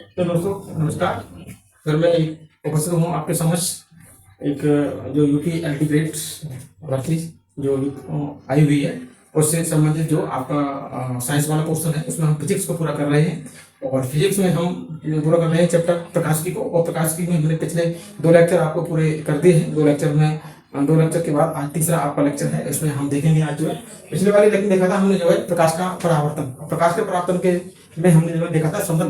तो दोस्तों नमस्कार। फिर मैं उपस्थित हूँ आपके समक्ष एक जो यूपी एलटी ग्रेड भर्ती जो आई हुई है उससे संबंधित जो आपका साइंस वाला क्वेश्चन है उसमें हम फिजिक्स को पूरा कर रहे हैं। और फिजिक्स में हम पूरा कर रहे हैं चैप्टर प्रकाशिकी को। और प्रकाशिकी में हमने पिछले 2 लेक्चर आपको पूरे कर दिए हैं। 2 लेक्चर के बाद आज तीसरा आपका लेक्चर है। इसमें हम देखेंगे आज जो है पिछले वाले लेक्चर देखा था हमने जो है प्रकाश का परावर्तन। प्रकाश के परावर्तन के में हमने जो देखा था समतल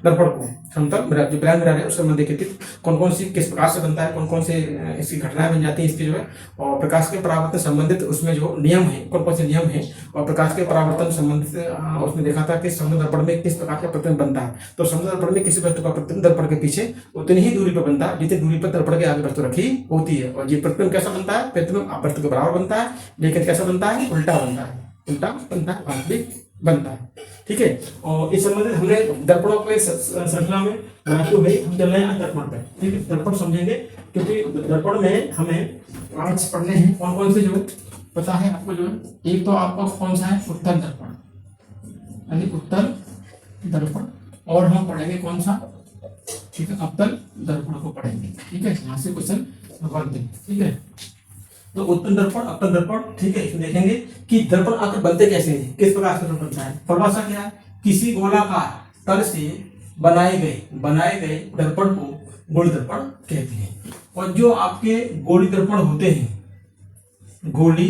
दर्पण को, समतल जो प्लान मिरर है उससे देखे थे कौन कौन सी किस प्रकार से बनता है, कौन कौन से इसकी घटनाएं बन जाती है इसकी जो है। और प्रकाश के परावर्तन संबंधित उसमें जो नियम है कौन कौन से नियम है। और प्रकाश के परावर्तन संबंधित उसमें देखा था कि समतल दर्पण में किस प्रकार का प्रतिबिंब बनता है। तो समतल दर्पण में किसी वस्तु का प्रतिबिंब दर्पण के पीछे उतनी ही दूरी पर बनता है जितनी दूरी पर दर्पण के आगे वस्तु रखी होती है। और ये प्रतिबिंब कैसा बनता है? प्रतिबिंब वस्तु के बराबर बनता है, लेकिन कैसा बनता है? उल्टा बनता है, उल्टा बनता है, वास्तविक बनता है। ठीक है। और इस संबंधित हमने दर्पणों के श्रृंखला में बनाते हुए हम चल रहे हैं दर्पण पे। ठीक है, दर्पण समझेंगे क्योंकि दर्पण में हमें आज पढ़ने हैं कौन कौन से जो पता है आपको जो है। एक तो आपका कौन सा है? उत्तल दर्पण, यानी उत्तल दर्पण। और हम पढ़ेंगे कौन सा? ठीक है, अवतल दर्पण को पढ़ेंगे। ठीक है, यहाँ से क्वेश्चन बनते हैं। ठीक है, तो उत्तल दर्पण अवतल दर्पण। ठीक है, इसमें देखेंगे कि दर्पण आकर बनते कैसे हैं, किस प्रकार से दर्पण बनता है। परिभाषा क्या है? किसी गोलाकार तल से बनाए गए दर्पण को गोली दर्पण कहते हैं। और जो आपके गोली दर्पण होते हैं, गोली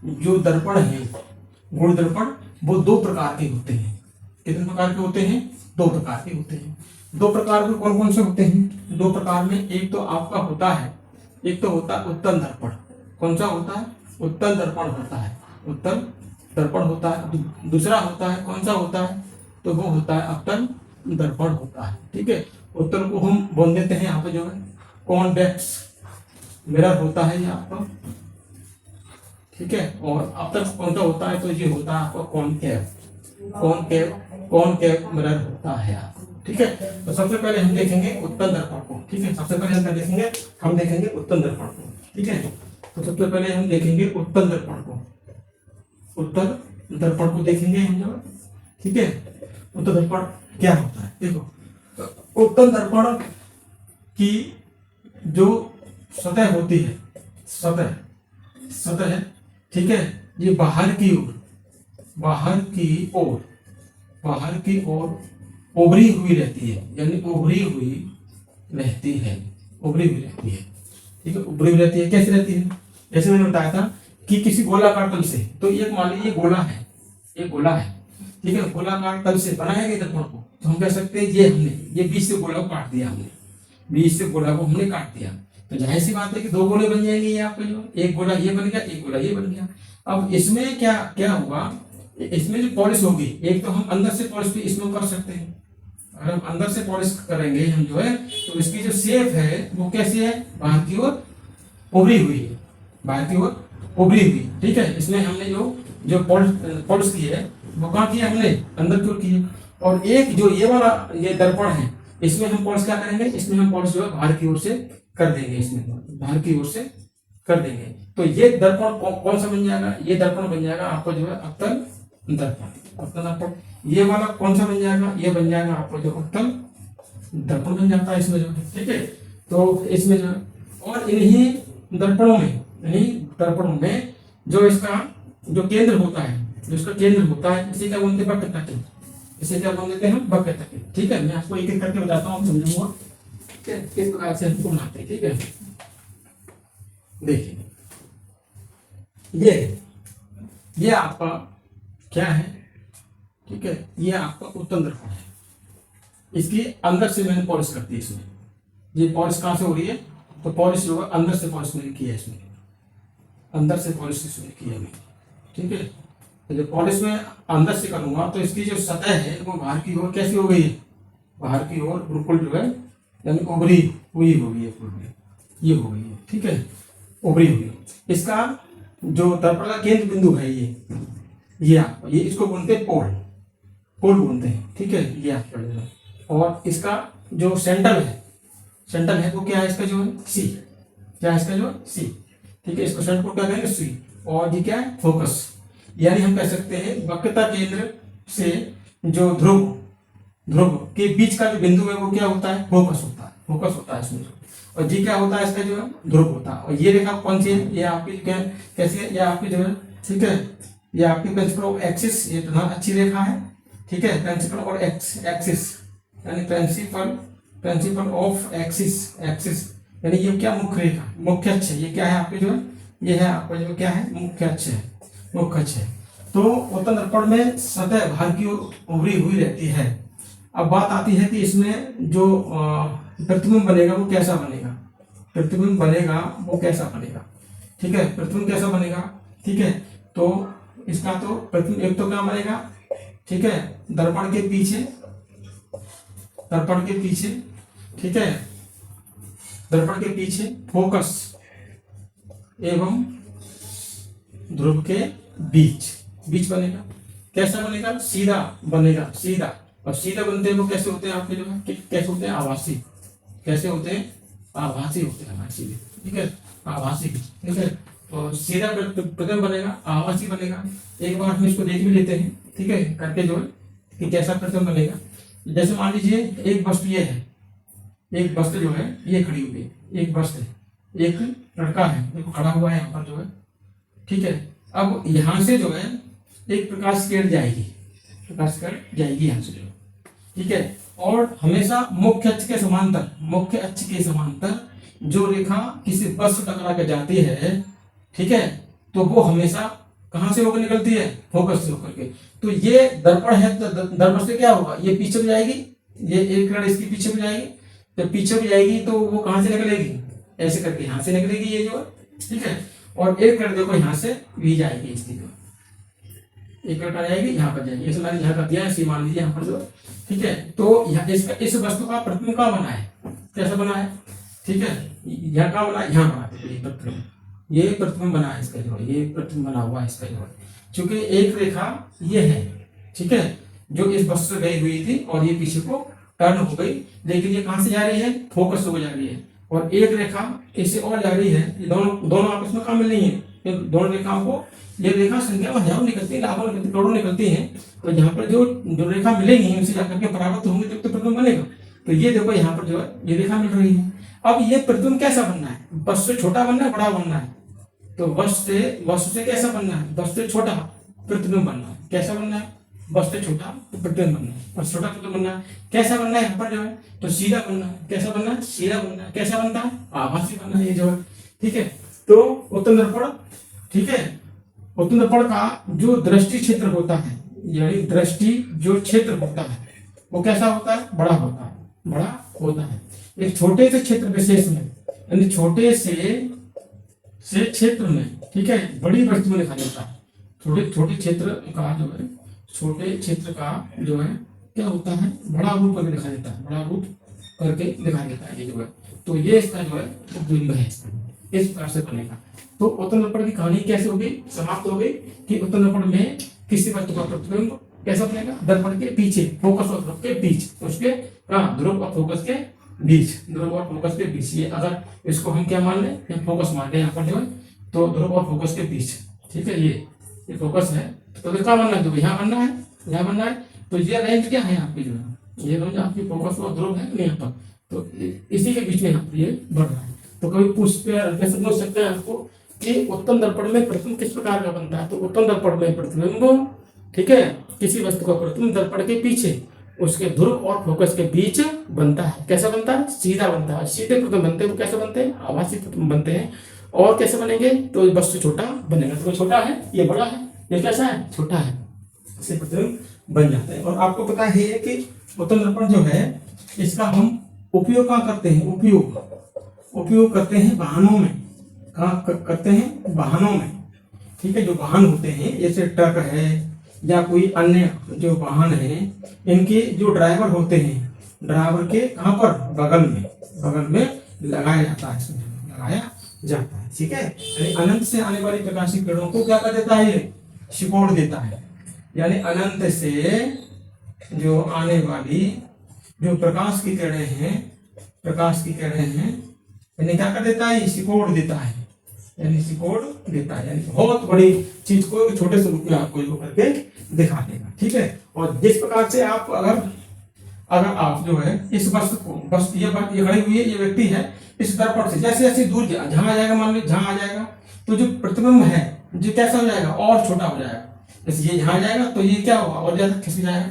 जो दर्पण है, गोली दर्पण वो 2 प्रकार के होते हैं। कितने प्रकार के होते हैं? 2 प्रकार के होते हैं। 2 प्रकार के कौन कौन से होते हैं? 2 प्रकार में एक तो आपका होता है, एक तो होता है उत्तल दर्पण। कौन सा होता है? उत्तल दर्पण होता है, उत्तल दर्पण होता है। दूसरा होता है कौन सा होता है? तो वो होता है अवतल दर्पण होता है। ठीक है, उत्तल को हम बोल देते हैं यहाँ पे जो है कॉन्वेक्स मिरर होता है ये आपका। ठीक है, और अवतल कौन सा होता है? तो ये होता है आपका कॉनकेव मिरर होता है आपको। ठीक है, तो सबसे पहले हम देखेंगे उत्तल दर्पण को। ठीक है, सबसे पहले हम देखेंगे उत्तल दर्पण को। ठीक है, तो सबसे पहले हम देखेंगे उत्तल दर्पण को। उत्तल दर्पण को देखेंगे हम जब। ठीक है, उत्तल दर्पण क्या होता है? देखो, उत्तल दर्पण की जो सतह होती है, सतह ठीक है, ये बाहर की ओर उभरी हुई रहती है, यानी उभरी हुई रहती है। ठीक है, उभरी हुई रहती है। कैसे रहती है? जैसे मैंने बताया था कि किसी गोलाकार तल से, तो एक मान लीजिए गोला है, ठीक है, गोलाकार तल से बनाया गया दर्पण को, तो हम कह सकते हैं ये बीच से गोला को काट दिया हमने, बीच से गोला को हमने काट दिया। तो जाहिर सी बात है कि 2 गोले बन जाएंगे ये आपके जो, एक गोला ये बन गया, एक गोला ये बन गया। अब इसमें क्या हुआ? इसमें जो पॉलिश होगी, एक तो हम अंदर से पॉलिश भी इसमें कर सकते हैं। अगर हम अंदर से पॉलिश करेंगे हम जो है, तो इसकी जो शेप है वो कैसी है? बाहर की ओर उभरी हुई है, बाहर की ओर उभरी हुई। ठीक है, इसमें हमने जो पॉलिश की है वो कहाँ की है? हमने अंदर की ओर की है। और एक जो ये वाला ये दर्पण है, इसमें हम पॉलिश क्या करेंगे? इसमें हम पॉलिश जो है बाहर की ओर से कर देंगे, इसमें बाहर की ओर से कर देंगे। तो ये दर्पण कौन सा बन जाएगा? ये दर्पण बन जाएगा आपको जो है अवतल दर्पण। ये वाला कौन सा बन जाएगा? ये बन जाएगा आपको जो उत्तल दर्पण बन जाता है इसमें जो। ठीक है, तो इसमें जो, और इन्हीं दर्पणों में जो इसका जो केंद्र होता है, इसे क्या बोलते हैं? वक्र तकित। इसे क्या बोल देते हैं? वक्र तकित। ठीक है, मैं आपको एक एक करके बताता हूँ, समझाऊंगा किस प्रकार से हमको बनाते हैं। ठीक है, देखिए ये आपका क्या है? ठीक है, ये आपका उत्तल दर्पण है। इसकी अंदर से मैंने पॉलिश कर दी इसमें। ये पॉलिश कहाँ से हो रही है? तो पॉलिश जो है अंदर से पॉलिश मैंने की है इसमें, अंदर से पॉलिश इसमें की है। ठीक है, तो जब पॉलिश में अंदर से करूंगा तो इसकी जो सतह है वो बाहर की ओर कैसी हो गई है? बाहर की ओर बिल्कुल जो है यानी उभरी हुई होगी, ये हो गई है। ठीक है, उभरी हुई। इसका जो दर्पण का केंद्र बिंदु है ये इसको बोलते हैं पोल बोलते हैं। ठीक है, ये आप पढ़ लेना। और इसका जो सेंटर है वो क्या है? इसका जो सी, क्या है इसका जो सी। ठीक है, इसको सेंटर को क्या कहेंगे? सी। और ये क्या है? फोकस। यानी हम कह सकते हैं वक्रता केंद्र से जो ध्रुव ध्रुव के बीच का जो बिंदु है वो क्या होता है, फोकस होता है, फोकस होता है इसमें। और जी क्या होता है, इसका जो है ध्रुव होता है। और ये रेखा कौन सी है, ये आपकी क्या कैसी है, ये आपकी जो है, ठीक है, ये आपकी प्रिंसिपल ऑफ एक्सिस, ये तो अच्छी रेखा है, ठीक है, प्रिंसिपल और एक्सिस यानी प्रिंसिपल ऑफ एक्सिस, एक्सिस यानी ये क्या, मुख्य रेखा, मुख्य अक्ष है, ये क्या है आपके जो है, ये है आपका जो क्या है, मुख्य अक्ष है, मुख्य अक्ष है। तो उत्तल दर्पण में सतह बाहर की ओर उभरी हुई रहती है। अब बात आती है कि इसमें जो प्रतिबिंब बनेगा वो कैसा बनेगा, प्रतिबिंब बनेगा वो कैसा बनेगा, ठीक है, प्रतिबिंब कैसा बनेगा, ठीक है। तो इसका तो प्रतिबिंब एक तो क्या बनेगा, ठीक है, दर्पण के पीछे, दर्पण के पीछे, ठीक है, दर्पण के पीछे फोकस एवं ध्रुव के बीच, बीच बनेगा। कैसा बनेगा, सीधा बनेगा, सीधा। और सीधा बनते हैं वो कैसे होते हैं आपके जो है, कैसे होते हैं, आभासी, कैसे होते हैं, आभासी होते हैं हमारे सीधे, ठीक है, आभासी, ठीक है। तो सीधा प्रतिबिंब बनेगा, आभासी बनेगा। एक बार हम इसको देख भी लेते हैं, ठीक है, करके जो है कि कैसा प्रतिबिंब बनेगा। जैसे मान लीजिए एक वस्तु ये है, एक वस्तु जो है ये खड़ी हुई है, एक वस्तु है, एक लड़का है देखो खड़ा हुआ है यहाँ पर जो है, ठीक है। अब यहाँ से जो है एक प्रकाश किरण जाएगी, प्रकाश किरण जाएगी यहाँ से जो, ठीक है। और हमेशा मुख्य अक्ष के समांतर, मुख्य अक्ष के समांतर जो रेखा किसी वस्तु टकरा के जाती है, ठीक है, तो वो हमेशा कहां से होकर निकलती है, फोकस से होकर के। तो ये दर्पण है, तो दर्पण से क्या होगा, ये पीछे भी जाएगी, ये एक किरण इसके पीछे भी जाएगी, तो पीछे भी जाएगी तो वो कहां से निकलेगी, ऐसे करके यहाँ से निकलेगी ये जो है, ठीक है। और एक किरण देखो यहाँ से भी जाएगी, इसकी जो एक किरण जाएगी यहाँ पर जाएगी, ऐसे मैंने यहाँ कर दिया है, मान लीजिए यहाँ पर जो, ठीक है। तो यहाँ इस वस्तु का प्रतिबिंब कहाँ बना है, कैसा बना है, ठीक है, यहाँ कहाँ बना है, यहाँ बना है, ये प्रतिबिंब बना है इसका जो है, ये प्रतिबिंब बना हुआ है इसका जो है, क्योंकि एक रेखा ये है, ठीक है, जो इस वस्तु से गई हुई थी और ये पीछे को टर्न हो गई, लेकिन ये कहां से जा रही है, फोकस हो जा रही है। और एक रेखा इससे और जा रही है, ये दोनों आपस में काम मिल रही है, ये दोनों रेखाओं को, ये रेखा संख्या में हजारों निकलती है, लाखों निकलती, करोड़ों निकलती है। तो यहाँ पर जो रेखा मिलेंगी उनसे जाकर के परावर्त होंगे तो प्रतिबिंब बनेगा। तो ये देखो यहाँ पर जो है ये रेखा मिल रही है। अब ये प्रतिबिंब कैसा बनना है, वस्तु से छोटा बनना है, बड़ा बनना है, तो वस्तु से कैसा बनना है, वस्तु से छोटा प्रतिबिंब बनना है, कैसा बनना है, वस्तु से छोटा प्रतिबिंब बनना है, और छोटा प्रतिबिंब बनना है, कैसा बनना है यहाँ पर जो है, तो सीधा बनना है, कैसा बनना है, सीधा बनना है, कैसा बनता है, आभासी बनना है ये जो है, ठीक है। तो उत्तल दर्पण, ठीक है, उत्तल दर्पण का जो दृष्टि क्षेत्र होता है, यानी दृष्टि जो क्षेत्र होता है वो कैसा होता है, बड़ा होता है, बड़ा होता है। एक छोटे से क्षेत्र विशेष में, यानी छोटे से क्षेत्र में, ठीक है, बड़ी वस्तु में दिखा देता है। छोटे क्षेत्र का जो है, छोटे क्षेत्र का जो है क्या होता है, बड़ा रूप करके दिखा देता है, बड़ा रूप करके दिखा देता है ये जो है। तो ये इसका जो है प्रतिबिंब है, इस प्रकार से बनेगा। तो उत्तल दर्पण की कहानी कैसे होगी, समाप्त हो गई कि उत्तल दर्पण में किसी वस्तु का प्रतिबिंब कैसा बनेगा, दर्पण के पीछे, फोकस और ध्रुव के बीच, उसके ध्रुव और फोकस के बीच, ध्रुव और फोकस के बीच। ये अगर इसको हम क्या मान लें, फोकस मान लें यहाँ पर जो है, तो ध्रुव और फोकस के बीच, ठीक है, ये फोकस है, तो क्या बनना है, तो यहाँ बनना है, यहाँ बनना है। तो ये रेंज क्या है आपकी जो है, ये रेंज आपकी फोकस और ध्रुव है यहाँ पर, तो इसी के बीच में यहाँ पर ये बढ़ रहा है। तो कभी पूछ सकते हैं आपको कि उत्तल दर्पण में प्रतिबिंब किस प्रकार का बनता है, तो उत्तल दर्पण में प्रतिबिंब, ठीक है, किसी वस्तु का प्रतिबिंब दर्पण के पीछे उसके ध्रुव और फोकस के बीच बनता है। कैसा बनता है, सीधा बनता है। सीधे प्रतिबिंब बनते हैं वो कैसे बनते हैं, आभासी प्रतिबिंब बनते हैं। और कैसे बनेंगे, तो वस्तु छोटा बनेगा, तो छोटा है, ये बड़ा है, ये कैसा है, छोटा है, इससे प्रतिबिंब बन जाते हैं। और आपको पता है कि उत्तल दर्पण जो है इसका हम उपयोग कहाँ करते हैं, उपयोग करते हैं वाहनों में, कहाँ करते हैं, वाहनों में, ठीक है। जो वाहन होते हैं जैसे ट्रक है या कोई अन्य जो वाहन है, इनके जो ड्राइवर होते हैं, ड्राइवर के कहाँ पर, बगल में लगाया जाता है, लगाया जाता है, ठीक है। यानी अनंत से आने वाली प्रकाशित किरणों को क्या कर देता है, ये सिकोड़ देता है। यानी अनंत से जो आने वाली जो प्रकाश की किरणें हैं, यानी क्या कर देता है, सिकोड़ देता है, यानी सिकोड़ देता है, यानी बहुत बड़ी चीज को छोटे से रूप में आपको करके दिखा देगा, ठीक है। और जिस प्रकार से आप अगर अगर आप जो है इस वस्तु को, बस ये खड़ी हुई है, ये व्यक्ति है, इस दर्पण से जैसे जैसे दूर जहां आ जाएगा, मान लीजिए जहां आ जाएगा, तो जो प्रतिबिंब है जो कैसा हो जाएगा, और छोटा हो जाएगा। जैसे ये यहाँ जाएगा तो ये क्या होगा, और ज्यादा खिसक जाएगा।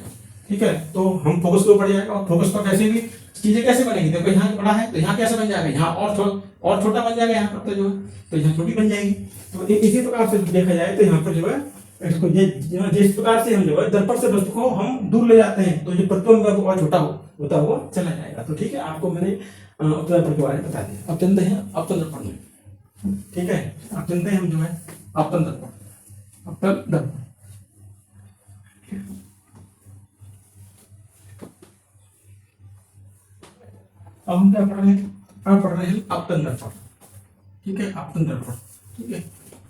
ठीक है, तो हम फोकस को बढ़ जाएगा, और फोकस पर कैसे भी चीजें कैसे बनेगी, देखो यहाँ बड़ा है तो यहाँ कैसे बन जाएगा, यहाँ और छोटा बन जाएगा, यहाँ पर तो जो है तो यहाँ छोटी बन जाएगी। तो इसी प्रकार से देखा जाए तो यहाँ पर जो है इसको जिस प्रकार से हम जो है दर्पण से वस्तु को हम दूर ले जाते हैं, तो जो प्रतिबिंब है वो और छोटा होता हुआ चला जाएगा। तो ठीक है, आपको मैंने अपतन दर्पण के बारे में बता दिया। अब चलते हैं अपतन दर्पण में। ठीक है, अब चलते हैं हम जो है अपतन दर्पण। अपतन दर्पण अब हम क्या पढ़ रहे हैं, अब पढ़ रहे हैं अपतन दर्पण। ठीक है, अपतन दर्पण। ठीक है,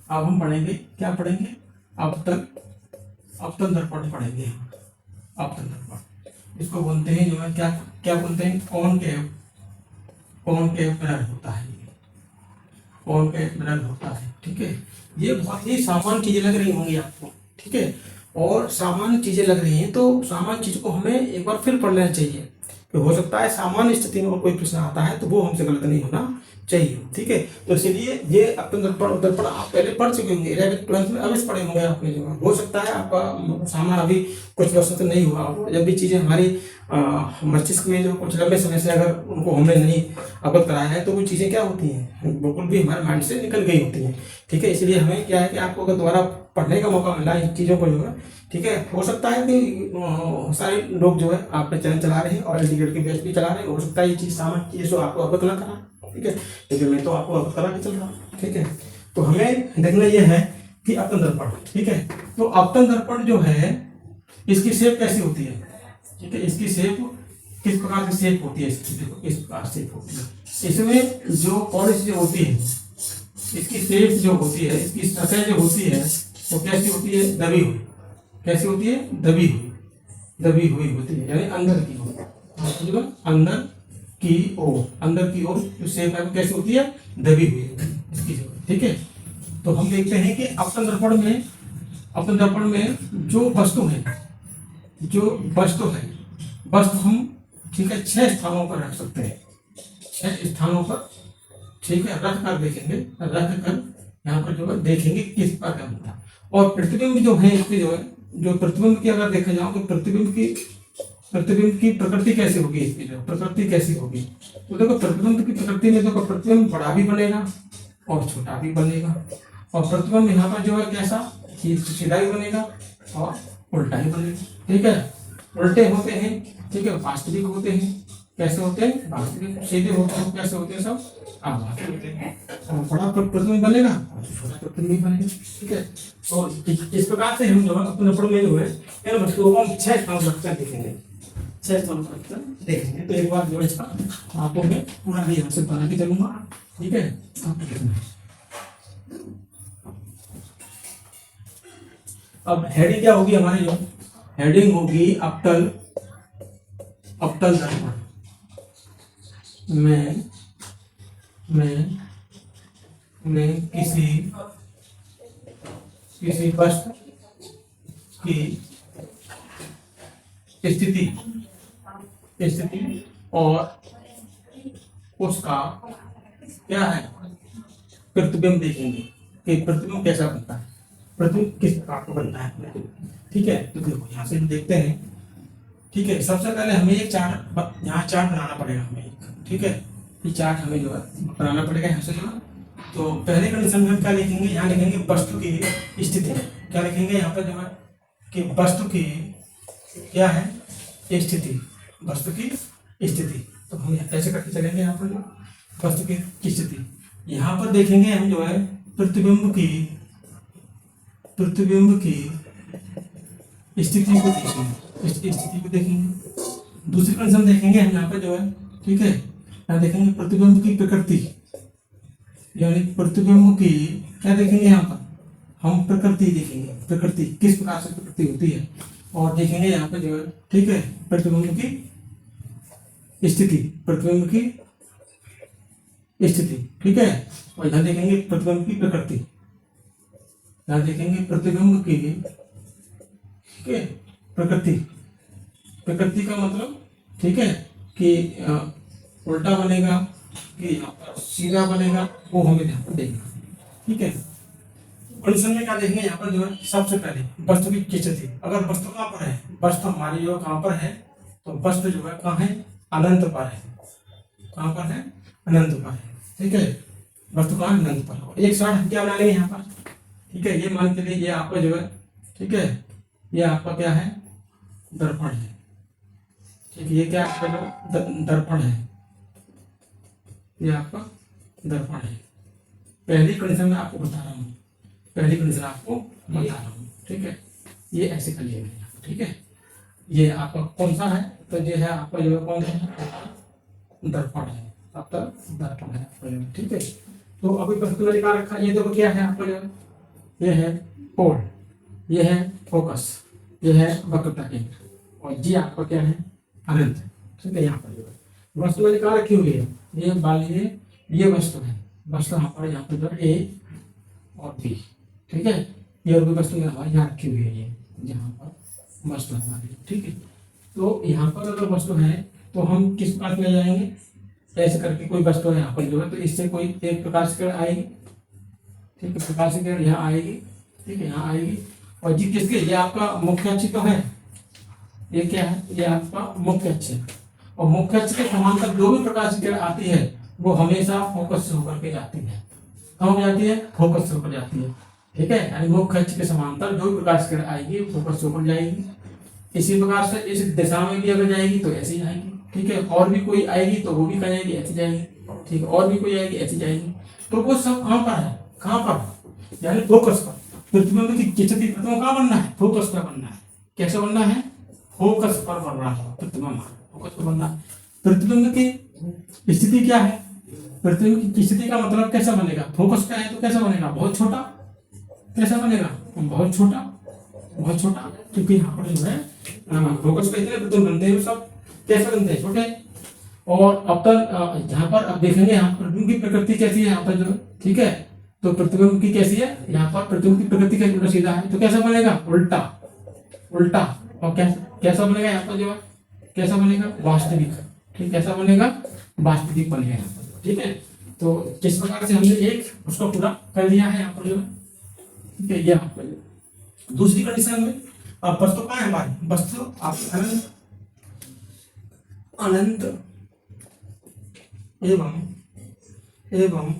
अब हम पढ़ेंगे, क्या पढ़ेंगे, अपतन दर्पण पढ़ेंगे। अपतन दर्पण इसको बोलते हैं जो है क्या क्या बोलते हैं, कॉनकेव मिरर होता है, कॉनकेव मिरर होता है। ठीक है, ये बहुत ही सामान्य चीजें लग रही होंगी आपको। ठीक है, और सामान्य चीजें लग रही हैं तो सामान्य चीज को हमें एक बार फिर पढ़ लेना चाहिए, कि हो सकता है सामान्य स्थिति में कोई प्रश्न आता है तो वो हमसे गलत नहीं होना चाहिए। ठीक है, तो इसलिए ये अपतन दर्पण आप पहले पढ़ चुके होंगे, 11th 12th में अवश्य पढ़े होंगे आपने। जो हो सकता है आपका सामना अभी कुछ वर्षों से नहीं हुआ हो, जब भी चीजें हमारी मस्तिष्क में जो कुछ लंबे समय से अगर उनको हमने नहीं अवगत कराया है तो वो चीजें क्या होती हैं, बिल्कुल भी हमारे माइंड से निकल गई होती हैं। ठीक है, इसलिए हमें क्या है कि आपको अगर दोबारा पढ़ने का मौका मिला इन चीजों को जो है, ठीक है, हो सकता है कि सारे लोग जो है आपने चैनल चला रहे हैं और एल्टीग्रेड के बैच भी चला रहे हैं, हो सकता है ये चीज सामान्य चीज जो आपको अवगत ना करा। ठीक है, लेकिन मैं तो आपको अवगत करा के चल रहा हूँ। ठीक है, तो हमें देखना यह है कि अपतन दर्पण। ठीक है, तो अपतन दर्पण जो है इसकी शेप कैसी होती है। ठीक है, इसकी शेप किस प्रकार की शेप होती है, इसकी देखो इस प्रकार शेप होती है। इसमें जो पॉलिश जो होती है, इसकी शेप जो होती है, इसकी सतह जो होती है वो कैसी होती है, दबी हुई। कैसी होती है, दबी हुई होती है, यानी अंदर की ओर, अंदर की ओर जो शेप है वो कैसी होती है, दबी हुई इसकी। ठीक है, तो हम देखते हैं कि अपतन दर्पण में जो वस्तु है, वस्तु हम, ठीक है, 6 स्थानों पर रख सकते हैं, 6 स्थानों पर। ठीक है, रख कर देखेंगे, यहाँ पर जो है देखेंगे किस प्रकार का होता है। और प्रतिबिंब जो है इसके जो है, जो प्रतिबिंब की अगर देखा जाओ तो प्रतिबिंब की प्रकृति कैसी होगी, इसकी जो प्रकृति कैसी होगी, तो देखो प्रतिबिंब की प्रकृति में देखो प्रतिबिंब बड़ा भी बनेगा और छोटा भी बनेगा, और प्रतिबिंब यहाँ पर जो है कैसा, सीधा भी बनेगा और उल्टा ही बनेगा। ठीक है, उल्टे होते हैं, ठीक है, वास्तविक होते हैं, कैसे होते हैं, वास्तविक, सीधे होते हैं, कैसे होते हैं, सब आभासी होते हैं। बड़ा प्रतिबिंब बनेगा और छोटा प्रतिबिंब बनेगा। ठीक है, तो इस प्रकार से हम जो है अपने दर्पण में जो है इन वस्तुओं को 6 स्थान रखकर देखेंगे, 6 स्थान रखकर देखेंगे। तो एक बार जो है इसका आपको मैं पूरा भी यहाँ से बना के चलूंगा। ठीक है, अब हेडिंग क्या होगी हमारी, जो हेडिंग होगी अपतन दर्पण में किसी वस्तु की स्थिति और उसका क्या है, प्रतिबिंब देखेंगे कि प्रतिबिंब कैसा बनता है, प्रतिबिंब किस प्रकार का बनता है। ठीक है, तो देखो यहाँ से हम देखते हैं। ठीक है, सबसे पहले हमें एक चार्ट, यहाँ चार्ट बनाना पड़ेगा हमें एक। ठीक है, ये चार्ट हमें जो है बनाना पड़ेगा यहाँ से जो। तो पहले कंडीशन में हम क्या लिखेंगे, यहाँ लिखेंगे वस्तु की स्थिति। क्या लिखेंगे यहाँ पर जो है कि वस्तु की क्या है, स्थिति, वस्तु की स्थिति। तो हम ऐसे करके चलेंगे, यहाँ पर जो वस्तु की स्थिति, यहाँ पर देखेंगे हम जो है प्रतिबिंब की स्थिति को देखेंगे, स्थिति को देखेंगे। दूसरी कंडीशन देखेंगे हम यहाँ पे जो है, ठीक है, यहाँ देखेंगे प्रतिबिंब की प्रकृति, यानी प्रतिबिंब की क्या देखेंगे, यहाँ पर हम प्रकृति देखेंगे, प्रकृति किस प्रकार से प्रकृति होती है, और देखेंगे यहाँ पे जो है, ठीक है, प्रतिबिंब की स्थिति, प्रतिबिंब की स्थिति। ठीक है, और यहाँ देखेंगे प्रतिबिंब की प्रकृति, यहाँ देखेंगे प्रतिबिंब की, ठीक है, प्रकृति, प्रकृति का मतलब ठीक है, कि उल्टा बनेगा कि यहाँ पर सीधा बनेगा, वो हमें यहाँ पर देखना। ठीक है, कंडीशन में क्या देखेंगे यहाँ पर जो है, सबसे पहले वस्तु की स्थिति। अगर वस्तु कहाँ पर है, वस्तु हमारी जो कहाँ पर है, तो वस्तु जो है कहाँ है, अनंत पर है। कहाँ पर है, अनंत पर है। ठीक है, वस्तु कहाँ है, अनंत पर। एक शॉट हम क्या बना लेंगे यहाँ पर, ठीक है, ये मान के लिए ये आपका जो है, ठीक है, ये आपका क्या है, दर्पण है। ठीक है, ये क्या आपका जो दर्पण है, ये आपका दर्पण है। पहली कंडीशन में आपको बता रहा हूँ, पहली कंडीशन आपको बता रहा हूँ। ठीक है, ये ऐसे कर लिएगा। ठीक है, ये आपका कौन सा है, तो ये है आपका जो कौन सा है, दर्पण है, आपका दर्पण है आपका जो। ठीक है, तो अभी वस्तु ने निकाल रखा, ये देखो क्या है आपका जो, ये है पोल, ये है फोकस, ये है वक्रता केंद्र, और ये आपका क्या है, अनंत। ठीक है, यहाँ पर जो वस्तु ने निकाल रखी हुई है, ये वाली ये वस्तु है, वस्तु यहाँ पर जो ए और बी। ठीक है, ये और भी वस्तु हमारे यहाँ रखी हुई है, ये यहाँ पर वस्तु हमारी। ठीक है, तो यहाँ पर अगर वस्तु है तो हम किस प्रकार में जाएंगे, ऐसे करके कोई वस्तु है यहाँ पर जो है, तो इससे कोई एक प्रकाश किरण आएगी। ठीक है, प्रकाश किरण यहाँ आएगी। ठीक है, यहाँ आएगी, और जी किसके, ये आपका मुख्य अक्ष तो है, ये क्या है, ये आपका मुख्य अक्ष है, और मुख्य अक्ष के समांतर जो भी प्रकाश किरण आती है वो हमेशा फोकस से होकर के जाती है। कहाँ जाती है, फोकस से होकर जाती है। ठीक है, यानी मुख्य अक्ष के समांतर जो भी प्रकाश किरण आएगी फोकस से होकर जाएगी। इसी प्रकार से इस दिशा में भी अगर जाएगी तो ऐसे ही जाएगी। ठीक है, और भी कोई आएगी तो वो भी कहाँ जाएगी, ऐसे जाएगी। ठीक है, और भी कोई आएगी ऐसे जाएगी। तो वो सब कहाँ पर है, कहाँ पर, यानी फोकस पर। प्रतिबिंब की स्थिति प्रतिबिंब कहाँ बनना है, फोकस पर बनना है। कैसे बनना है, फोकस पर बन रहा है प्रतिबिंब, फोकस पर बनना है। प्रतिबिंब की स्थिति क्या है, प्रतिबिंब की स्थिति का मतलब कैसा बनेगा, फोकस पे है तो कैसा बनेगा, बहुत छोटा। कैसा बनेगा, बहुत छोटा, बहुत छोटा, क्योंकि यहाँ पर जो है फोकस पे इतने प्रतिबिंब बनते हैं, सब कैसे बनते हैं, छोटे। और अब तक यहाँ पर अब देखेंगे यहाँ प्रतिबिंब की प्रकृति कैसी है यहाँ पर जो। ठीक है, तो प्रतिबिंब की कैसी है, यहाँ पर प्रतिबिंब की प्रकृति कैसी, उल्टा सीधा है, तो कैसा बनेगा, उल्टा, उल्टा। और कैसा बनेगा यहाँ पर जो है, कैसा बनेगा, वास्तविक। ठीक, कैसा बनेगा, वास्तविक बनेगा यहाँ पर। ठीक है, तो किस प्रकार से हमने एक उसको पूरा कर लिया है यहाँ पर जो। ठीक है, यहाँ पर दूसरी कंडीशन में अब वस्तु कहाँ है हमारी, वस्तु आप अनंत, अनंत एवं एवं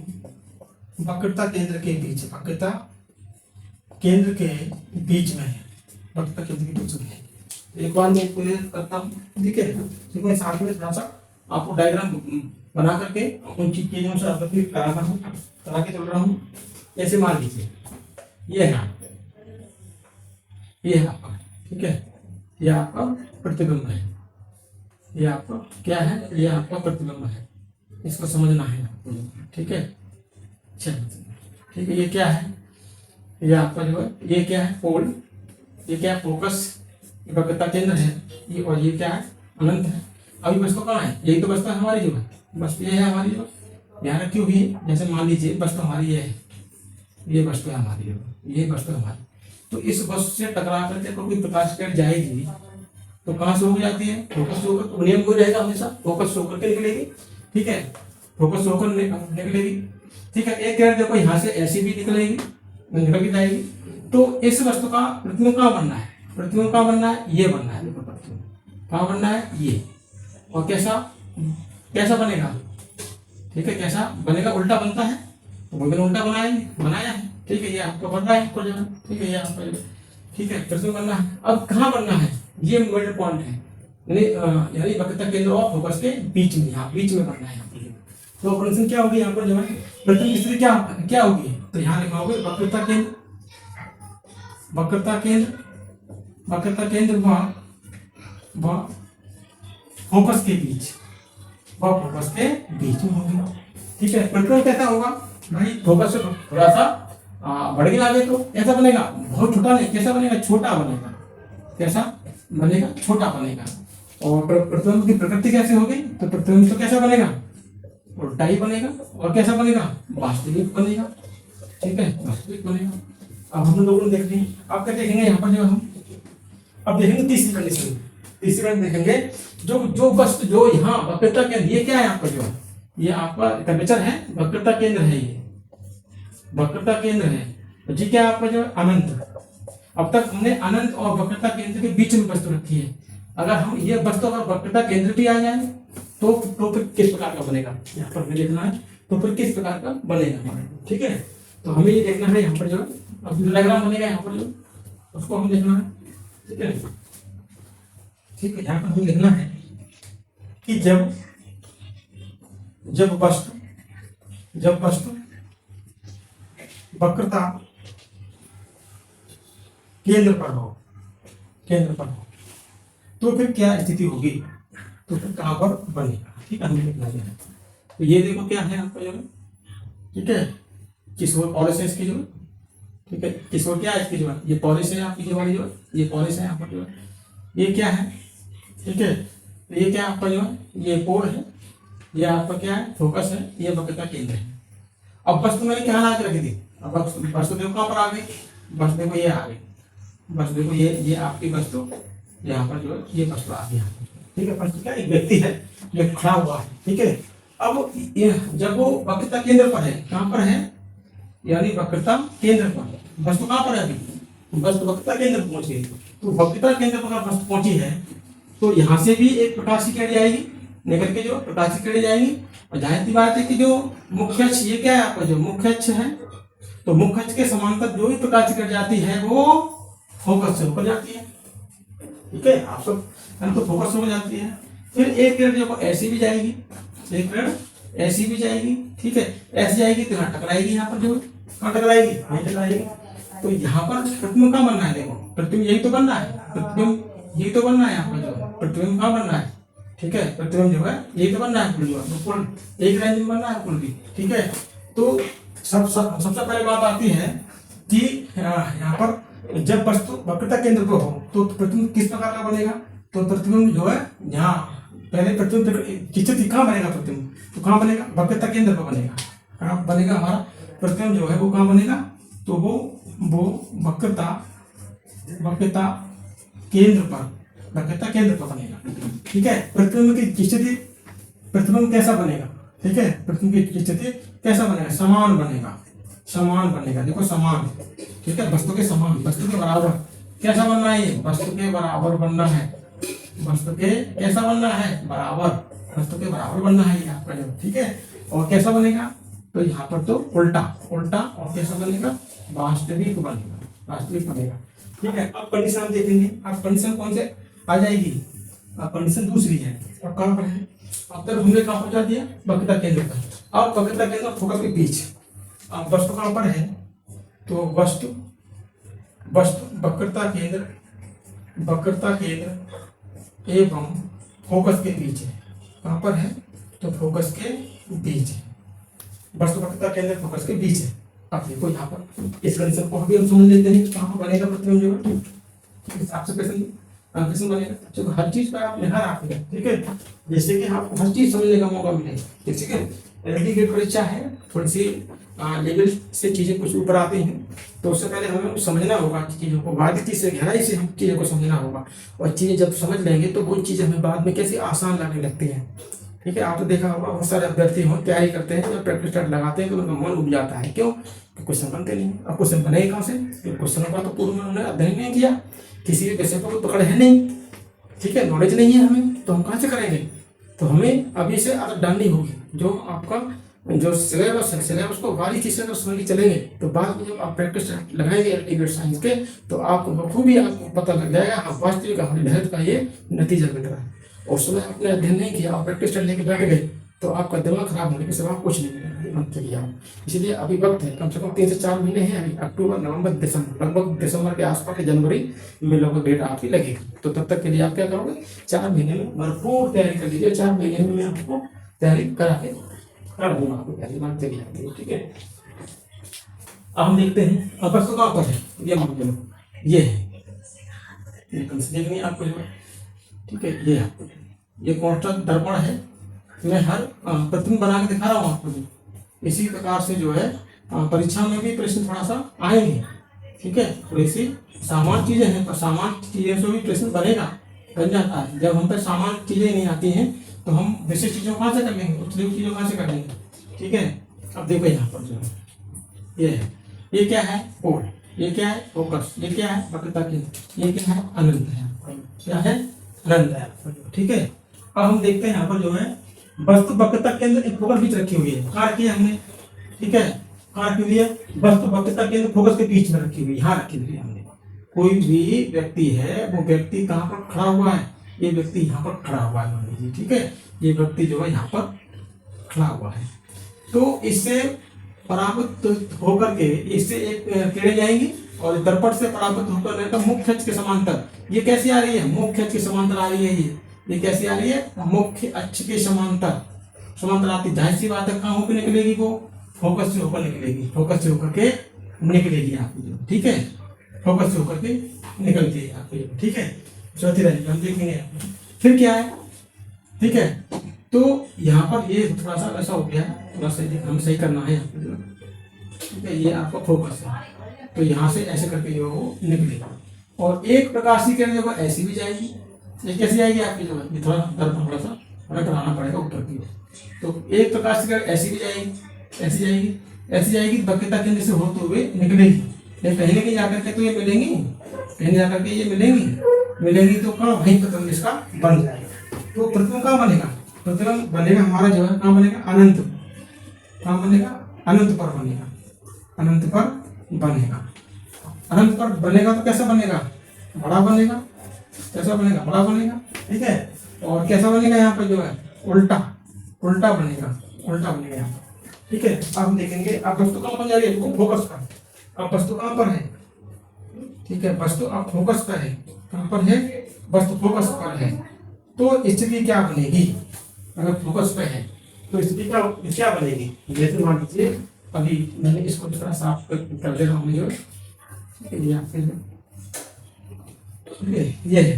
वक्रता केंद्र के बीच, वक्रता केंद्र के बीच में है, वक्रता केंद्र के बीच में है। एक बार मैं क्लियर करता हूँ। ठीक है, ठीक है, साथ में थोड़ा सा आपको डायग्राम बना करके उन चीजों से अवगत करा के चल रहा हूँ। ऐसे मान लीजिए ये है, ये है आपका। ठीक है, ये आपका प्रतिबिंब है, ये आपका क्या है, ये आपका प्रतिबिंब है, इसको समझना है आपको। ठीक है, चलिए, ठीक है, ये क्या है, ये आपका जो है, ये क्या है, पोल, ये क्या है, फोकस, वक्रता केंद्र है ये, और ये क्या है, अनंत है। अभी वस्तु कहाँ है, यही तो वस्तु है हमारी जो है, वस्तु ये है हमारी जो यहाँ रखी हुई है। जैसे मान लीजिए वस्तु हमारी ये है, ये वस्तु है हमारी जो, ये वस्तु है हमारी। तो इस वस्तु से टकरा करके कोई प्रकाश किरण जाएगी तो कहाँ से होकर जाती है, फोकस से होकर। तो नियम वही रहेगा हमेशा, फोकस से होकर के निकलेगी। ठीक है, फोकस से होकर निकलेगी। ठीक है, एक किरण देखो यहाँ से ऐसी भी निकलेगी, निकल के जाएगी। तो इस वस्तु का प्रतिबिंब कहाँ बनना है, प्रतिबिंब कहाँ बनना है, ये बनना है। देखो प्रतिबिंब कहाँ बनना है, ये। और कैसा, कैसा बनेगा, ठीक है, कैसा बनेगा, उल्टा बनता है, तो वो उल्टा बनाया है। ठीक है, ये आपको बन रहा है आपको जगह। ठीक है, ये आपको, ठीक है, प्रतिबिंब बनना है। अब कहाँ बनना है, ये मिडिल पॉइंट है, यानी वक्रता केंद्र और फोकस के बीच में, यहाँ बीच में बनना है। तो कंडीशन क्या होगी यहाँ पर जो है, प्रतिबिंब स्थिति क्या क्या होगी, तो यहाँ लिखा होगा वक्रता केंद्र, वक्रता केंद्र, वक्रता केंद्र व फोकस के बीच, व फोकस के बीच में होगी। ठीक है, प्रतिबिंब कैसा होगा भाई, फोकस से थोड़ा सा बढ़ के आगे तो ऐसा बनेगा, बहुत छोटा नहीं, कैसा बनेगा, छोटा बनेगा। कैसा बनेगा, छोटा बनेगा। और प्रतिबिंब की प्रकृति कैसे होगी, तो प्रतिबिंब तो कैसा बनेगा, उल्टा ही बनेगा। और कैसा बनेगा, वास्तविक बनेगा। ठीक है, वास्तविक बनेगा। अब हम लोगों ने देख ली, अब क्या देखेंगे यहाँ पर जो हम अब देखेंगे तीसरी कंडीशन। तीसरी में देखेंगे जो जो वस्तु जो यहाँ वक्रता केंद्र, ये क्या है आपका जो ये आपका टेम्परेचर है, वक्रता केंद्र है, ये वक्रता केंद्र है। जी क्या आपका जो अनंत। अब तक हमने अनंत और वक्रता केंद्र के बीच में वस्तु रखी है। अगर हम ये वस्तु अगर वक्रता केंद्र भी आ जाए तो फिर किस प्रकार का बनेगा, यहाँ पर हमें देखना है, तो फिर किस प्रकार का बनेगा हमारे। ठीक है, तो हमें ये देखना है यहाँ पर जो अब डायग्राम बनेगा यहाँ पर जो उसको हम देखना है। ठीक है, ठीक है, यहाँ पर हमें लिखना है कि जब वस्तु वक्रता केंद्र पर हो तो फिर क्या स्थिति होगी, तो फिर कहां पर बनेगा। ठीक है, हमें लिखना है। तो ये देखो क्या है आपका जो, ठीक है, किस ओर पॉलिश है इसकी जो, ठीक है, किस ओर क्या है इसकी जो, ये पॉलिश है आपकी जो वाली जो, ये पॉलिश है आपका जो, ये क्या है, ठीक है, तो ये क्या आपका जो है, ये पोल है, ये आपका क्या है, फोकस है, ये वक्रता केंद्र है। अब वस्तु मैंने क्या ला के रखी थी, अब वस्तु देखो कहां पर आ गई, बस देखो ये आ गई, बस देखो ये आपकी वस्तु यहाँ पर जो है ये वस्तु आ गई। ठीक है, वस्तु क्या एक व्यक्ति है जो खड़ा हुआ है। ठीक है, अब ये जब वो वक्रता केंद्र पर है, कहाँ पर है, यानी वक्रता केंद्र पर वस्तु कहाँ पर है, अभी वस्तु वक्रता केंद्र पर पहुंच गई। तो वक्रता केंद्र पर वस्तु पहुंची है तो यहाँ से भी एक प्रकाश की किरण जाएगी, निकल के जो प्रकाश की किरण जाएगी। और जाहिर सी बात है कि जो मुख्य अक्ष, ये क्या है आपका जो मुख्य अक्ष है, तो मुख्य अक्ष के समांतर जो भी प्रकाश की किरण जाती है वो फोकस से होकर जाती है। ठीक है, आप सब तो फोकस हो जाती है। फिर एक किरण जो ऐसी भी जाएगी, एक किरण ऐसी भी जाएगी। ठीक है, ऐसी जाएगी तो यहाँ टकराएगी, यहाँ पर जो कहाँ टकराएगी, यहाँ टकराएगी। तो यहाँ पर प्रतिबिंब कहाँ बनना है, देखो प्रतिबिंब यही तो बनना है, प्रतिबिंब यही तो बनना है, यहाँ पर जो प्रतिबिंब कहाँ बनना है। ठीक है, प्रतिबिंब जो है यही तो बनना है, कुल एक रेंज में बनना है कुल भी। ठीक है, तो सबसे पहले बात आती है कि यहाँ पर जब वस्तु वक्रता केंद्र पर हो तो प्रतिबिंब किस प्रकार का बनेगा। तो प्रतिबिंब जो है यहाँ पहले प्रतिबिंब की स्थिति कहाँ बनेगा, प्रतिबिंब तो कहाँ बनेगा, वक्रता केंद्र पर बनेगा। कहाँ बनेगा हमारा प्रतिबिंब जो है वो कहाँ बनेगा, तो वो वक्रता केंद्र पर बनेगा। ठीक है, प्रतिबिंब की स्थिति, प्रतिबिंब कैसा बनेगा, ठीक है, प्रतिबिंब की स्थिति कैसा बनेगा, समान बनेगा। देखो समान, ठीक है, वस्तु के समान, वस्तु के बराबर कैसा बनना है, ये वस्तु के बराबर बनना है, वस्तु के कैसा बनना है, बराबर, वस्तु के बराबर बनना है ये आपका जो। ठीक है, और कैसा बनेगा, तो यहाँ पर तो उल्टा और कैसा बनेगा, वास्तविक बनेगा। ठीक है, अब कंडीशन हम देखेंगे। अब कंडीशन कौन से आ जाएगी, अब कंडीशन दूसरी है। और कहाँ पर है, अब तक हमने कहाँ पहुंचा दिया, वक्रता केंद्र पर। अब वक्रता केंद्र फोकस के बीच, अब वस्तु कहाँ पर है, तो वस्तु वक्रता केंद्र एवं फोकस के बीच है। कहाँ पर है, तो फोकस के बीच है, वस्तु वक्रता केंद्र फोकस के बीच है। अब देखो यहाँ पर इस कंडीशन को हम समझ लेते हैं, कहाँ पर बनेगा प्रतिबिंब जो है, आपसे प्रश्न बनेगा। तो हर चीज पर आप निहार आते हैं। ठीक है, जैसे कि आपको हर चीज समझने का मौका मिले। ठीक है, एलडी की परीक्षा है, थोड़ी सी लेवल से चीजें कुछ ऊपर आती हैं, तो उससे पहले हमें कुछ समझना होगा चीजों को, बारीकी से गहराई से हम चीज़ों को समझना होगा। और चीज़ें जब समझ लेंगे तो वो चीज़ें हमें बाद में कैसे आसान लगने लगती हैं। ठीक है, आप तो देखा होगा बहुत सारे अभ्यर्थी हो तैयारी करते हैं, जब प्रैक्टिस स्टार्ट लगाते हैं तो उनका मन उब जाता है। क्यों, क्वेश्चन बनते नहीं। अब क्वेश्चन बने कहाँ से, क्वेश्चनों का तो पूर्व में उन्होंने अध्ययन नहीं किया, किसी भी विषय पर पकड़ है नहीं। ठीक है, नॉलेज नहीं है हमें, तो हम कहाँ से करेंगे। तो हमें अभी से आदत डालनी होगी, जो आपका जो सिलेबस है, सिलेबस को बारीकी से समझ के चलेंगे तो बाद में जब आप प्रैक्टिस लगाएंगे एल्टीग्रेड साइंस के, तो आपको बखूबी आपको पता लग जाएगा हाँ वास्तविक हमारी मेहनत का ये नतीजा मिल रहा है। और उस समय आपने अध्ययन नहीं किया, आप प्रैक्टिस लेके बैठ गए, तो आपका दिमाग खराब होने के सिवा कुछ नहीं किया। इसलिए अभी वक्त है, कम से कम 3 से 4 महीने हैं अभी, अक्टूबर नवंबर दिसंबर, लगभग दिसंबर के आसपास, जनवरी में लगभग डेट आपकी लगेगी। तो तब तक के लिए आप क्या करोगे, 4 महीने में भरपूर तैयारी कर लीजिए। 4 महीने में मैं आपको तैयारी कर दूंगा, आपको तैयारी मान चली जाती है। ठीक है, अब हम देखते हैं अब वस्तु कहाँ पर है, ये मान लो ये है, देखनी आपको जो, ठीक है, ये कौन सा दर्पण है, मैं हर प्रतिबिंब बना के दिखा रहा हूँ आपको। इसी प्रकार से जो है परीक्षा में भी प्रश्न थोड़ा सा आएंगे। ठीक है, थोड़ी सी सामान्य चीजें हैं, पर सामान्य चीजें से भी प्रश्न बनेगा, बन जाता है। जब हम पे सामान चीजें नहीं आती हैं तो हम विशेष चीजों कहाँ से कर लेंगे, उतनी चीजों कहाँ से कर लेंगे। ठीक है, अब देखो यहाँ पर जो है ये है, ये क्या है पोल, ये क्या है फोकस, ये क्या है वक्रता केंद्र, ये क्या है अनंत है, क्या है अनंत है। ठीक है, अब हम देखते हैं यहाँ पर जो है वस्तु वक्रता केंद्र एक फोकस बीच रखी हुई है, कहाँ रखी है हमने। ठीक है, कहाँ रखी हुई है, वस्तु वक्रता केंद्र फोकस के बीच में रखी हुई है, यहाँ रखी हुई है हमने। कोई भी व्यक्ति है, वो व्यक्ति कहाँ पर खड़ा हुआ है, ये व्यक्ति यहाँ पर खड़ा हुआ है मान लीजिए। ठीक है, ये व्यक्ति जो है यहाँ पर खड़ा हुआ है, तो इससे परावर्तित होकर के इससे एक किरणें जाएंगी और दर्पण से परावर्तित होकर रहेगा मुख्य अक्ष के समांतर। ये कैसी आ रही है, मुख्य अक्ष के समांतर आ रही है। ये कैसी आ रही है, मुख्य अक्ष के समांतर, समांतर आती। जाहिर सी बात है कहाँ होकर निकलेगी, वो फोकस से होकर निकलेगी, फोकस से होकर के निकलेगी आपकी। ठीक है, फोकस से होकर के निकलती है आपकी। ठीक है, चौथी लाइन हम देखेंगे फिर क्या है। ठीक है, तो यहाँ पर ये थोड़ा सा ऐसा हो गया, थोड़ा सा हम सही करना है यहाँ पे। ठीक है, ये आपका फोकस है, तो यहाँ से ऐसे करके जो वो निकलेगा। और एक प्रकाश की किरण देखो ऐसी भी जाएगी, ये कैसी जाएगी आपकी जो है, ये थोड़ा दर्पण थोड़ा सा बड़ा कराना पड़ेगा ऊपर की। तो एक प्रकाश की किरण ऐसी भी जाएगी, ऐसी जाएगी, ऐसी जाएगी, वक्रता केंद्र से होते हुए निकलेगी। ये कहीं ना कहीं जाकर के तो ये मिलेंगी, कहीं जाकर के ये मिलेंगी तो कहाँ वहीं प्रतिबिंब इसका बन जाएगा। तो प्रतिबिंब कहाँ बनेगा, प्रतिबिंब बनेगा हमारा जो है कहाँ बनेगा, अनंत, कहाँ बनेगा, अनंत पर बनेगा, अनंत पर बनेगा। अनंत पर बनेगा तो कैसा बनेगा, बड़ा बनेगा, कैसा बनेगा, बड़ा बनेगा। ठीक है, और कैसा बनेगा यहाँ पर जो है उल्टा, उल्टा बनेगा, उल्टा बनेगा यहाँ पर। ठीक है, अब हम देखेंगे अब वस्तु कहाँ पर जा रही है, फोकस पर। अब वस्तु कहाँ पर है, ठीक है, वस्तु अब फोकस पर है, कहाँ पर है, वस्तु फोकस पर है। तो स्थिति क्या बनेगी, अगर फोकस पे है तो स्थिति क्या बनेगी। जैसे मान लीजिए अभी मैंने इसको थोड़ा साफ कर दे रहा हूँ जो ये आपके ये है,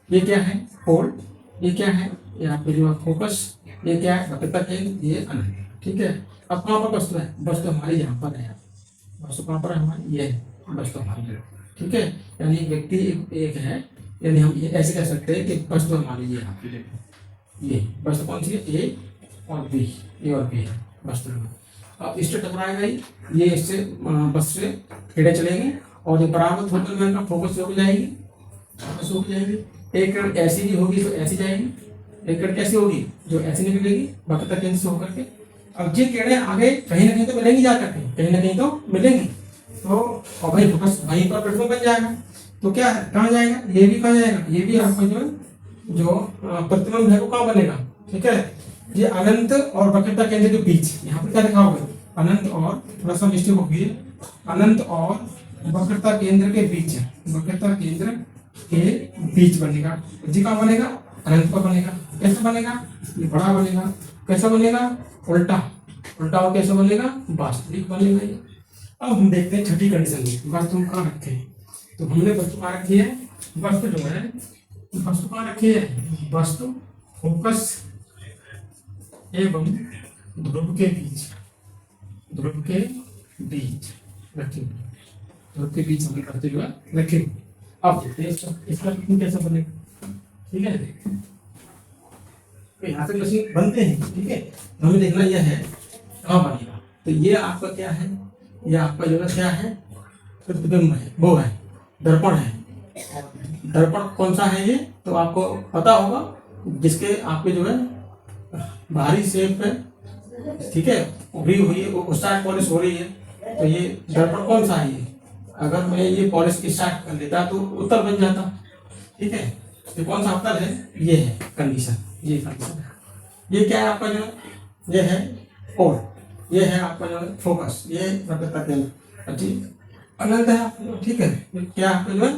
ये क्या है पोल, ये क्या है, ये आपके जो फोकस, ये क्या है वक्रता केंद्र, ये अनंत। ठीक है, अब कहाँ पर वस्तु है, वस्तु हमारी यहाँ पर है, वस्तु कहाँ पर है हमारी, ये वस्तु हमारी। ठीक है, यानी व्यक्ति एक है, यानी हम ये ऐसे कह सकते हैं कि वस्तु हमारी ये यहाँ ये वस्तु कौन सी है, ए और बी, ए और बी है वस्तु। अब इससे टकराएगा ये इससे बस से किरणें चलेंगे और ये बराबर होकर में फोकस से हो जाएगी, फोकस हो जाएगी। एक किरण ऐसी भी होगी तो ऐसी जाएगी, एक किरण कैसी होगी जो ऐसी निकलेगी वक्रता केंद्र से होकर के। अब ये किरणें आगे कहीं ना कहीं तो मिलेंगी, जाकर के कहीं ना कहीं तो मिलेंगी, तो और भाई फोकस वहीं पर प्रतिबिंब बन जाएगा। तो क्या है, कहाँ जाएगा, ये भी कहाँ जाएगा, ये भी आपका जो प्रतिबिंब है वो कहाँ बनेगा। ठीक है, ये अनंत और वक्रता केंद्र के बीच, यहाँ पर क्या लिखा होगा, अनंत और थोड़ा सा मिस्टेक हो गई है, अनंत और वक्रता केंद्र के बीच, वक्रता केंद्र के बीच बनेगा। जी कहाँ बनेगा, अनंत पर बनेगा। कैसे बनेगा, ये बड़ा बनेगा, कैसा बनेगा, उल्टा, उल्टा और कैसे बनेगा, वास्तविक बनेगा ये। अब हम देखते हैं छठी कंडीशन में वस्तु कहाँ रखे हैं। तो हमने वस्तु कहाँ रखी है, वस्तु जो है वस्तु कहाँ रखी है, वस्तु फोकस एवं ध्रुव के बीच, ध्रुव के बीच रखी, ध्रुव के बीच हमने करते हुए रखे। अब देखते हैं इसका कैसे बनेगा। ठीक है, तो यहाँ से मशीन बनते हैं। ठीक है, तो हमें देखना यह है कहाँ बनेगा। तो ये आपका क्या है, ये आपका जो है क्या है, प्रतिबिंब है, वो है दर्पण है। दर्पण कौन सा है ये, तो आपको पता होगा, जिसके आपके जो है बाहरी शेप है, ठीक है, उभरी हुई है, उस साइड पॉलिश हो रही है। तो ये दर्पण कौन सा है ये, अगर मैं ये पॉलिश इस साइड कर लेता तो उत्तर बन जाता। ठीक है, तो कौन सा उत्तर है, ये है कंडीशन, ये कंडीशन है। ये क्या है आपका जो है, ये है पोल, ये है आपका जो है फोकस, ये वक्रता केंद्र, ठीक अनंत है। ठीक है, क्या आपका जो है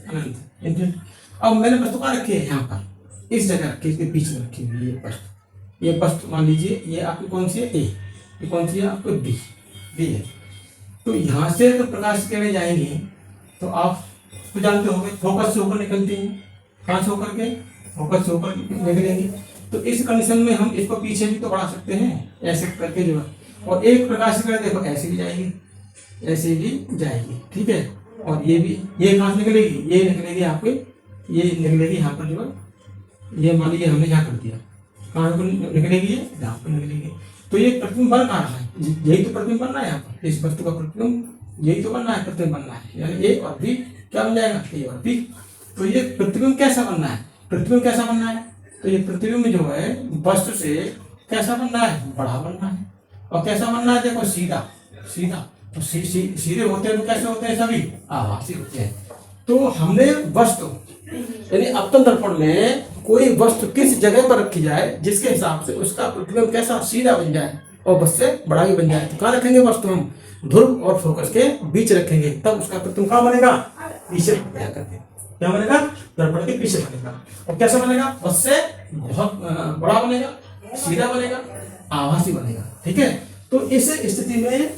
अनंत। अब मैंने वस्तु कहाँ रखी है, यहाँ पर इस जगह रखी, इसके बीच में रखी हुई ये वस्तु। ये वस्तु मान लीजिए ये आपकी कौन सी है, ए, ये कौन सी है आपको, बी, बी है। तो यहाँ से तो प्रकाश किरणें जाएंगी, तो आप तो जानते होंगे फोकस से होकर निकलती हैं, कहाँ से होकर के, फोकस से होकर निकलेंगी। तो इस कंडीशन में हम इसको पीछे भी तो बढ़ा सकते हैं, ऐसे करके जो है। और एक प्रकाश किरण देखो ऐसे भी जाएगी, ऐसे भी जाएगी। ठीक है, और ये भी, ये कहाँ से निकलेगी, ये निकलेगी आपके, ये निकलेगी यहाँ पर जो है, ये मान लीजिए हमने यहाँ कर दिया, कहाँ पर निकलेगी, ये यहाँ पर निकलेगी। तो ये प्रतिबिंब बन कहाँ रहा है, यही तो प्रतिबिंब बन रहा है यहाँ पर, इस वस्तु का प्रतिबिंब यही तो बन रहा है, प्रतिबिंब बन रहा है, यानी ए और बी क्या बन जाएगा, ए और बी। तो ये प्रतिबिंब कैसा बनना है, प्रतिबिंब कैसा बनना है, तो ये प्रतिबिंब जो है वस्तु से कैसा बनना है, बड़ा बनना है। और कैसा बनना है, देखो सीधा सीधा, तो सीधे होते हैं तो कैसे होते हैं, सभी आभासी होते हैं। तो हमने वस्तु यानी अपतन दर्पण में कोई वस्तु किस जगह पर रखी जाए जिसके हिसाब से उसका प्रतिबिंब कैसा सीधा बन जाए और बस से बड़ा ही बन जाए, तो कहाँ रखेंगे वस्तु, हम ध्रुव और फोकस के बीच रखेंगे, तब उसका प्रतिबिंब कहाँ बनेगा, पीछे करके, क्या बनेगा, दर्पण के पीछे बनेगा। और कैसा बनेगा, बस से बहुत बड़ा बनेगा, सीधा बनेगा, आभासी बनेगा। ठीक है, तो इस स्थिति में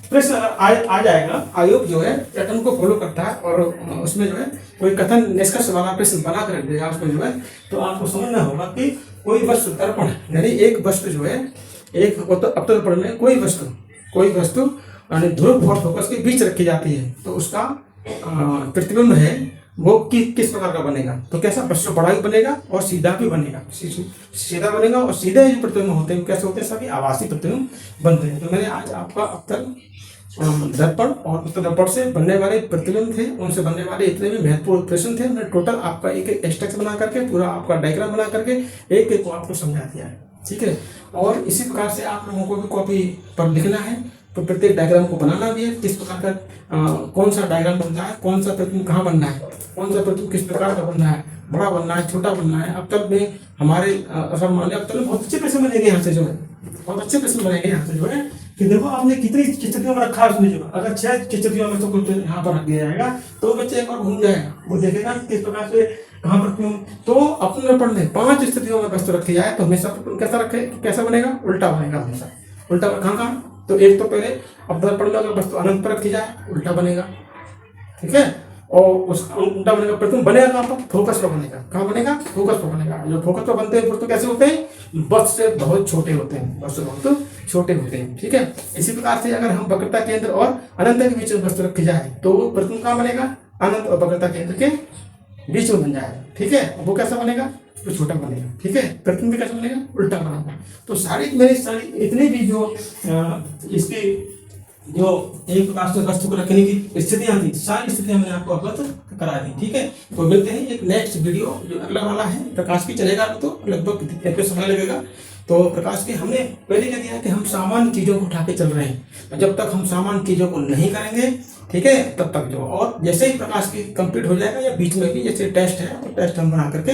प्रश्न आ जाएगा, आयोग जो है पैटर्न को फॉलो करता है और उसमें जो है कोई कथन निष्कर्ष वाला प्रश्न बना कर रख देगा उसको जो है, तो आपको समझना होगा कि कोई वस्तु दर्पण यानी एक वस्तु जो है, एक अपतन दर्पण में कोई वस्तु यानी ध्रुव और फोकस के बीच रखी जाती है, तो उसका प्रतिबिंब है वो किस प्रकार का बनेगा, तो कैसा, वस्तु बड़ा भी बनेगा और सीधा भी बनेगा, सीधा बनेगा और सीधे जो प्रतिबिंब होते हैं कैसे होते हैं, सभी आभासी प्रतिबिंब बनते हैं। तो मैंने आज आपका अपतन दर्पण और उत्तर दर्पण से बनने वाले प्रतिबिंब थे, उनसे बनने वाले इतने भी महत्वपूर्ण प्रश्न थे, मैंने टोटल आपका एक स्ट्रक्चर बना करके पूरा आपका डायग्राम बना करके एक एक को आपको समझा दिया है। ठीक है, और इसी प्रकार से आप लोगों को भी कॉपी पर लिखना है, तो प्रत्येक डायग्राम को बनाना भी है, किस प्रकार का कौन सा डायग्राम बनता है, कौन सा प्रतिबिंब कहाँ बनना है, कौन सा प्रतिबिंब किस प्रकार का बनना है, बड़ा बनना है, छोटा बनना है। अब तक में हमारे अब तक बहुत अच्छे प्रश्न बनेंगे यहाँ से जो है, बहुत अच्छे प्रश्न बनेंगे यहाँ से जो है, कि देखो आपने कितनी चित्रतियों में रखा है उसमें जो, अगर 6 चित्रतियों में तो कुछ यहाँ पर रख दिया जाएगा तो बच्चे एक बार घूम जाएगा, वो देखेगा किस प्रकार से कहाँ पर। तो अपने दर्पण में 5 स्थितियों में वस्तु रखी जाए तो हमेशा कैसा रखे, कैसा बनेगा, उल्टा बनेगा हमेशा, उल्टा कहाँ, तो एक तो पहले अपने दर्पण में अगर वस्तु अनंत पर रखी जाए उल्टा बनेगा, ठीक है, और उस उल्टा बनेगा, प्रतिबिंब बनेगा कहाँ पर, फोकस पर बनेगा, कहाँ बनेगा, फोकस पर बनेगा। जो फोकस पर बनते हैं वस्तु कैसे होते हैं, बस से बहुत छोटे होते हैं, वस्तु बहुत छोटे होते हैं। ठीक है, इसी प्रकार से अगर हम वक्रता केंद्र और अनंत के बीच में वस्तु रखी जाए तो प्रतिबिंब कहाँ बनेगा, अनंत और वक्रता केंद्र के बीच में बन जाएगा। ठीक है, वो कैसा बनेगा, तो छोटा बनेगा। ठीक है, प्रतिबिंब कैसा बनेगा, उल्टा बनेगा। तो सारी इतनी भी जो इसकी जो एक प्रकार से वस्तु को रखने की स्थितियां थी, सारी स्थितियां मैंने आपको अवगत करा दी। ठीक है, तो मिलते हैं एक नेक्स्ट वीडियो जो अगला वाला है, प्रकाश की चलेगा तो लगभग समय लगेगा। तो प्रकाश के हमने पहले क्या दिया कि हम सामान्य चीजों को उठा के चल रहे हैं, जब तक हम सामान्य चीजों को नहीं करेंगे, ठीक है, तब तक जो, और जैसे ही प्रकाश की कंप्लीट हो जाएगा या बीच में भी जैसे टेस्ट है तो टेस्ट हम बना करके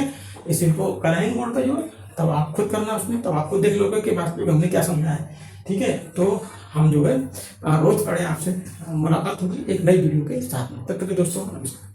इसी को कराएंगे मोड पर जो है, तब आप खुद करना उसमें, तब आपको देख लोगे कि वास्तविक हमने क्या समझा है। ठीक है, तो हम जो है रोज पढ़े आपसे मुलाकात होगी एक नई वीडियो के साथ में। तब तक दोस्तों नमस्कार।